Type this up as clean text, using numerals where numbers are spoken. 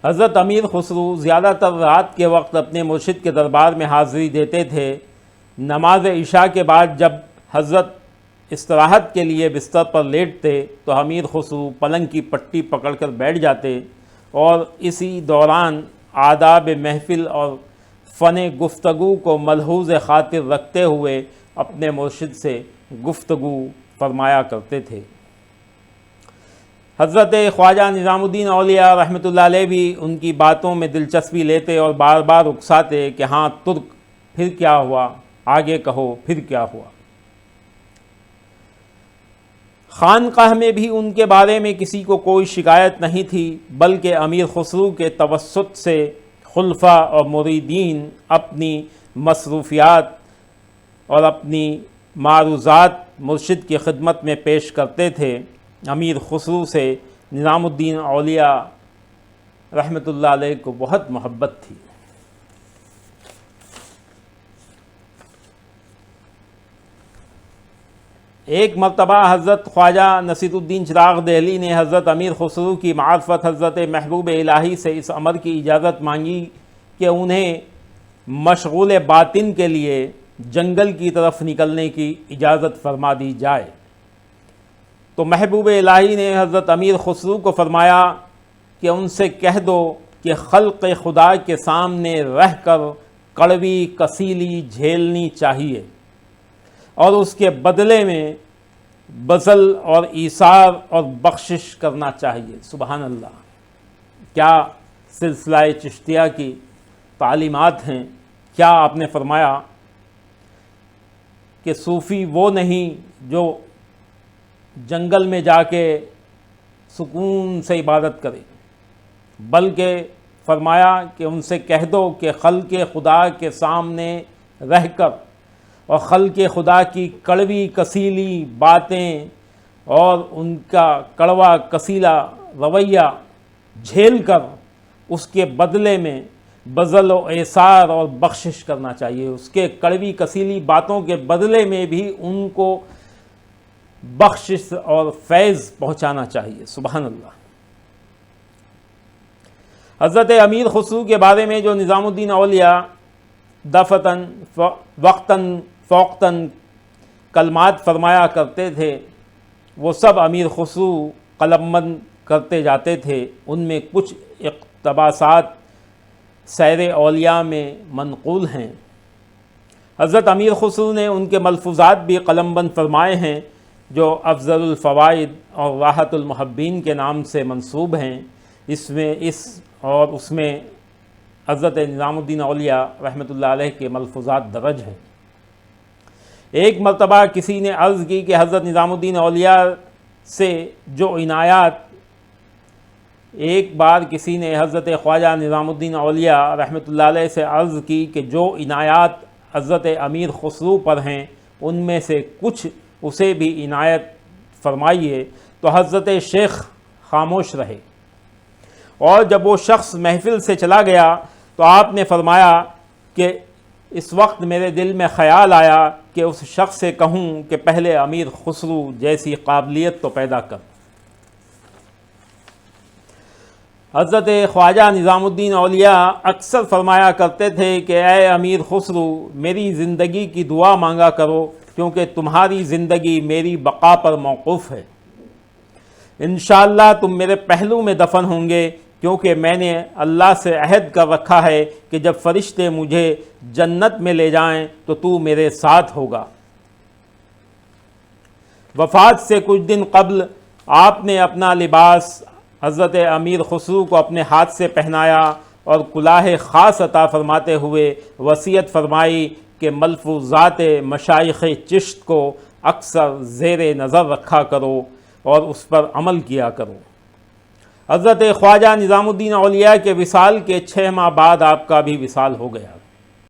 حضرت امیر خسرو زیادہ تر رات کے وقت اپنے مرشد کے دربار میں حاضری دیتے تھے۔ نماز عشاء کے بعد جب حضرت استراحت کے لیے بستر پر لیٹتے تو امیر خسرو پلنگ کی پٹی پکڑ کر بیٹھ جاتے اور اسی دوران آداب محفل اور فن گفتگو کو ملحوظ خاطر رکھتے ہوئے اپنے مرشد سے گفتگو فرمایا کرتے تھے۔ حضرت خواجہ نظام الدین اولیاء رحمۃ اللہ علیہ بھی ان کی باتوں میں دلچسپی لیتے اور بار بار اکساتے کہ ہاں ترک، پھر کیا ہوا، آگے کہو پھر کیا ہوا۔ خانقاہ میں بھی ان کے بارے میں کسی کو کوئی شکایت نہیں تھی، بلکہ امیر خسرو کے توسط سے خلفاء اور مریدین اپنی مصروفیات اور اپنی معروضات مرشد کی خدمت میں پیش کرتے تھے۔ امیر خسرو سے نظام الدین اولیاء رحمۃ اللہ علیہ کو بہت محبت تھی۔ ایک مرتبہ حضرت خواجہ نصیر الدین چراغ دہلی نے حضرت امیر خسرو کی معرفت حضرت محبوب الہی سے اس امر کی اجازت مانگی کہ انہیں مشغول باطن کے لیے جنگل کی طرف نکلنے کی اجازت فرما دی جائے، تو محبوب الہی نے حضرت امیر خسرو کو فرمایا کہ ان سے کہہ دو کہ خلق خدا کے سامنے رہ کر کڑوی کسیلی جھیلنی چاہیے اور اس کے بدلے میں بذل اور ایثار اور بخشش کرنا چاہیے۔ سبحان اللہ، کیا سلسلہ چشتیہ کی تعلیمات ہیں۔ کیا آپ نے فرمایا کہ صوفی وہ نہیں جو جنگل میں جا کے سکون سے عبادت کرے، بلکہ فرمایا کہ ان سے کہہ دو کہ خلق خدا کے سامنے رہ کر اور خلق خدا کی کڑوی کسیلی باتیں اور ان کا کڑوا کسیلا رویہ جھیل کر اس کے بدلے میں بذل و ایثار اور بخشش کرنا چاہیے۔ اس کے کڑوی کسیلی باتوں کے بدلے میں بھی ان کو بخشش اور فیض پہنچانا چاہیے۔ سبحان اللہ۔ حضرت امیر خسرو کے بارے میں جو نظام الدین اولیاء دفتن وقتاً فوقتاً کلمات فرمایا کرتے تھے، وہ سب امیر خسرو قلم بند کرتے جاتے تھے۔ ان میں کچھ اقتباسات سیر اولیاء میں منقول ہیں۔ حضرت امیر خسرو نے ان کے ملفوظات بھی قلم بند فرمائے ہیں جو افضل الفوائد اور راحت المحبین کے نام سے منسوب ہیں۔ اس میں حضرت نظام الدین اولیاء رحمۃ اللہ علیہ کے ملفوظات درج ہیں۔ ایک مرتبہ کسی نے عرض کی کہ حضرت نظام الدین اولیاء سے جو عنایات، ایک بار کسی نے حضرت خواجہ نظام الدین اولیاء رحمۃ اللہ علیہ سے عرض کی کہ جو عنایات حضرت امیر خسرو پر ہیں ان میں سے کچھ اسے بھی عنایت فرمائیے، تو حضرت شیخ خاموش رہے، اور جب وہ شخص محفل سے چلا گیا تو آپ نے فرمایا کہ اس وقت میرے دل میں خیال آیا کہ اس شخص سے کہوں کہ پہلے امیر خسرو جیسی قابلیت تو پیدا کر۔ حضرت خواجہ نظام الدین اولیاء اکثر فرمایا کرتے تھے کہ اے امیر خسرو، میری زندگی کی دعا مانگا کرو کیونکہ تمہاری زندگی میری بقا پر موقوف ہے۔ انشاءاللہ تم میرے پہلو میں دفن ہوں گے، کیونکہ میں نے اللہ سے عہد کر رکھا ہے کہ جب فرشتے مجھے جنت میں لے جائیں تو میرے ساتھ ہوگا۔ وفات سے کچھ دن قبل آپ نے اپنا لباس حضرت امیر خسرو کو اپنے ہاتھ سے پہنایا اور کلاه خاص عطا فرماتے ہوئے وصیت فرمائی کہ ملفوظات مشائخ چشت کو اکثر زیر نظر رکھا کرو اور اس پر عمل کیا کرو۔ حضرت خواجہ نظام الدین اولیاء کے وصال کے 6 ماہ بعد آپ کا بھی وصال ہو گیا۔